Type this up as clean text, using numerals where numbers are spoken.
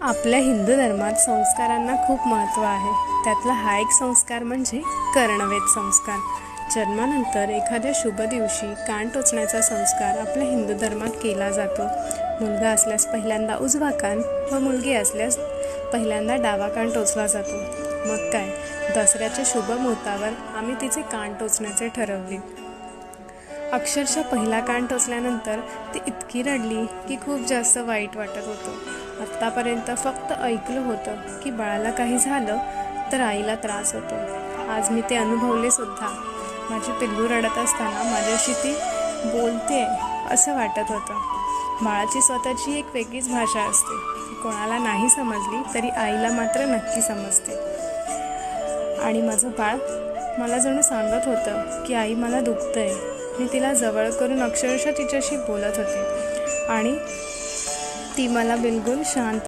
आपल्या हिंदू धर्मात संस्कारांना खूप महत्त्व आहे. त्यातला हा एक संस्कार म्हणजे कर्णवेध संस्कार. जन्मानंतर एखाद्या शुभ दिवशी कान टोचण्याचा संस्कार आपल्या हिंदू धर्मात केला जातो. मुलगा असल्यास पहिल्यांदा उजवा कान व मुलगी असल्यास पहिल्यांदा डावा कान टोचला जातो. मग काय, दसऱ्याच्या शुभ मुहूर्तावर आम्ही तिचे कान टोचण्याचे ठरवले. अक्षरशः पहिला कान टोचल्यानंतर ती इतकी रडली की खूप जास्त वाईट वाटत होतं. आत्तापर्यंत फक्त ऐकलं होतं की बाळाला काही झालं तर आईला त्रास होतो. आज मी ते अनुभवले सुद्धा. माझी पिल्लू रडत असताना माझ्याशी ती बोलते असं वाटत होतं. बाळाची स्वतःची एक वेगळीच भाषा असते. कोणाला नाही समजली तरी आईला मात्र नक्की समजते. आणि माझं बाळ मला जणू सांगत होतं की आई मला दुखतंय. मी तिला जवळ करून अक्षरशः तिच्याशी बोलत होते आणि ती मला बिलकुल शांत